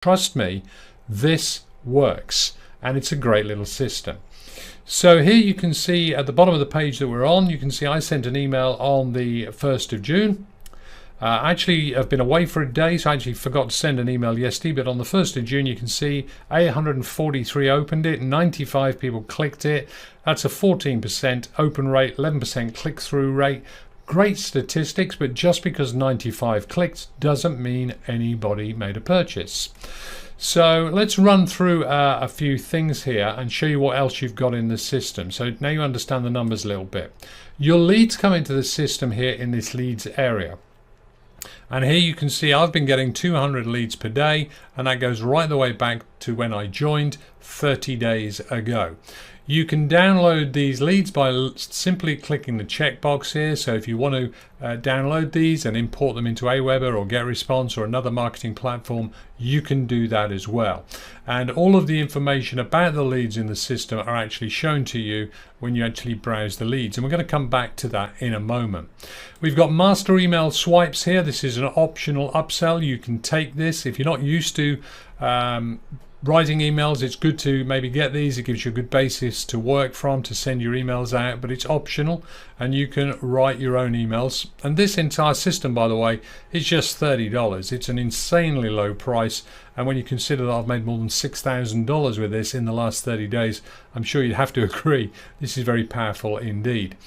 Trust me, this works, and it's a great little system. So here you can see at the bottom of the page that we're on, you can see I sent an email on the 1st of June. Actually, I've been away for a day, so I actually forgot to send an email yesterday, but on the 1st of June you can see 843 opened it, 95 people clicked it. That's a 14% open rate, 11% click-through rate. Great statistics, but just because 95 clicked doesn't mean anybody made a purchase. So let's run through a few things here and show you what else you've got in the system. So now you understand the numbers a little bit. Your leads come into the system here in this leads area. And here you can see I've been getting 200 leads per day, and that goes right the way back to when I joined 30 days ago. You can download these leads by simply clicking the checkbox here. So if you want to download these and import them into Aweber or GetResponse or another marketing platform, you can do that as well. And all of the information about the leads in the system are actually shown to you when you actually browse the leads. And we're going to come back to that in a moment. We've got master email swipes here. This is an optional upsell. You can take this if you're not used to writing emails. It's good to maybe get these. It gives you a good basis to work from to send your emails out, but it's optional and you can write your own emails. And this entire system, by the way, is just $30. It's an insanely low price, and when you consider that I've made more than $6,000 with this in the last 30 days, I'm sure you'd have to agree this is very powerful indeed.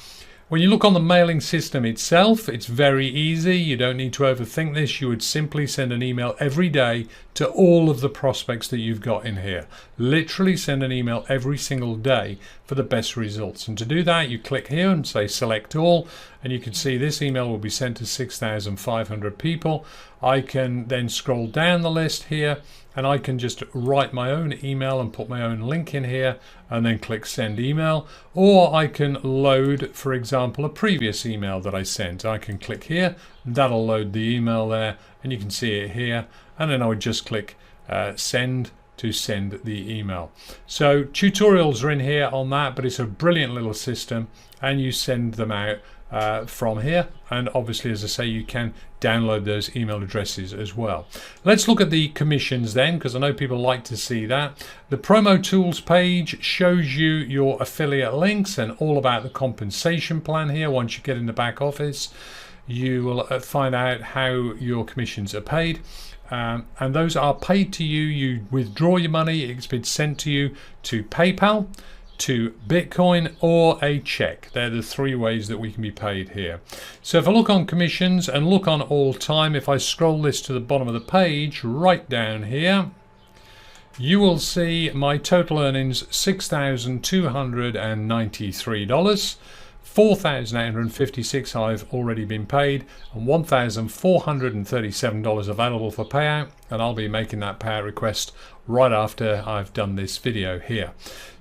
When you look on the mailing system itself, it's very easy. You don't need to overthink this. You would simply send an email every day to all of the prospects that you've got in here. Literally send an email every single day for the best results. And to do that, you click here and say select all, and you can see this email will be sent to 6,500 people. I can then scroll down the list here, and I can just write my own email and put my own link in here and then click send email. Or I can load, for example, a previous email that I sent. I can click here, that'll load the email there, and you can see it here. And then I would just click send to send the email. So tutorials are in here on that, but it's a brilliant little system, and you send them out from here. And obviously, as I say, you can download those email addresses as well. Let's look at the commissions then, because I know people like to see that. The promo tools page shows you your affiliate links and all about the compensation plan here. Once you get in the back office, you will find out how your commissions are paid. And those are paid to you. You withdraw your money, it's been sent to you to PayPal, to Bitcoin, or a check. They're the three ways that we can be paid here. So if I look on commissions and look on all time, if I scroll this to the bottom of the page, right down here, you will see my total earnings, $6,293. 4,856 I've already been paid, and $1,437 available for payout, and I'll be making that payout request right after I've done this video here.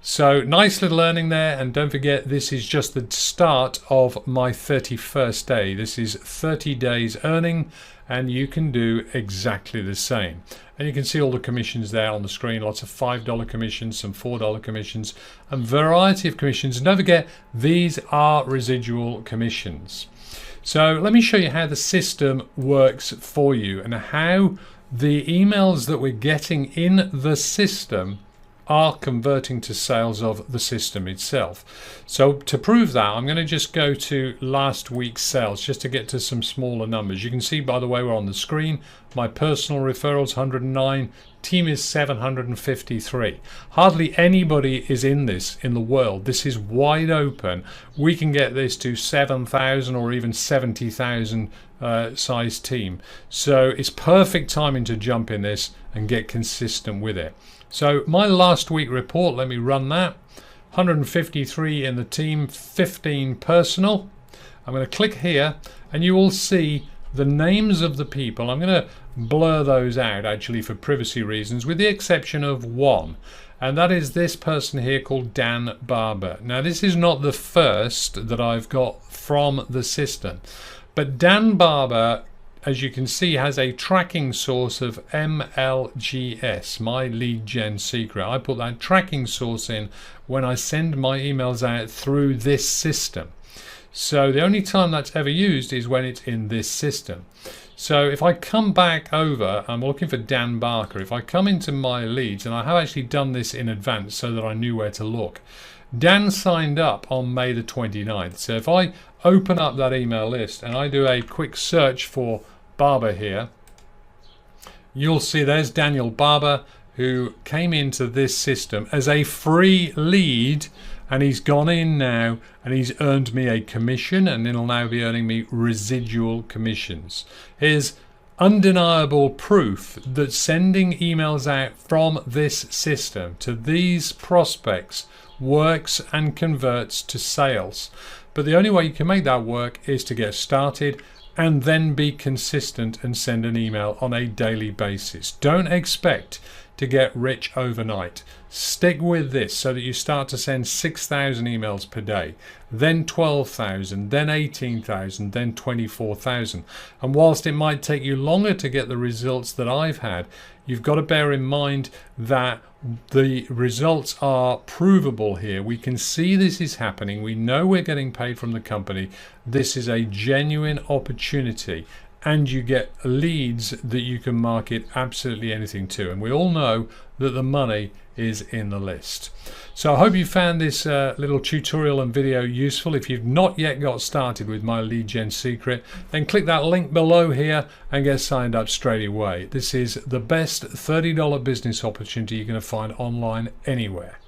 So nice little earning there, and don't forget this is just the start of my 31st day. This is 30 days earning, and you can do exactly the same. And you can see all the commissions there on the screen, lots of $5 commissions, some $4 commissions, and variety of commissions. And don't forget, these are residual commissions. So let me show you how the system works for you and how the emails that we're getting in the system are converting to sales of the system itself. So to prove that, I'm going to just go to last week's sales just to get to some smaller numbers. You can see, by the way, we're on the screen. My personal referrals 109, team is 753. Hardly anybody is in this in the world. This is wide open. We can get this to 7,000 or even 70,000 size team. So it's perfect timing to jump in this and get consistent with it. So my last week report, let me run that. 153 in the team, 15 personal. I'm going to click here and you will see the names of the people. I'm going to blur those out actually for privacy reasons, with the exception of one. And that is this person here called Dan Barber. Now this is not the first that I've got from the system, but Dan Barber, as you can see, has a tracking source of MLGS, my lead gen secret. I put that tracking source in when I send my emails out through this system. So the only time that's ever used is when it's in this system. So if I come back over, I'm looking for Dan Barker. If I come into my leads, and I have actually done this in advance so that I knew where to look. Dan signed up on May the 29th. So if I open up that email list and I do a quick search for Barber here, you'll see there's Daniel Barber, who came into this system as a free lead, and he's gone in now and he's earned me a commission, and it'll now be earning me residual commissions. Here's undeniable proof that sending emails out from this system to these prospects works and converts to sales. But the only way you can make that work is to get started and then be consistent and send an email on a daily basis. Don't expect to get rich overnight. Stick with this so that you start to send 6,000 emails per day, then 12,000, then 18,000, then 24,000. And whilst it might take you longer to get the results that I've had, you've got to bear in mind that the results are provable here. We can see this is happening. We know we're getting paid from the company. This is a genuine opportunity, and you get leads that you can market absolutely anything to. And we all know that the money is in the list. So I hope you found this little tutorial and video useful. If you've not yet got started with my lead gen secret, then click that link below here and get signed up straight away. This is the best $30 business opportunity you're going to find online anywhere.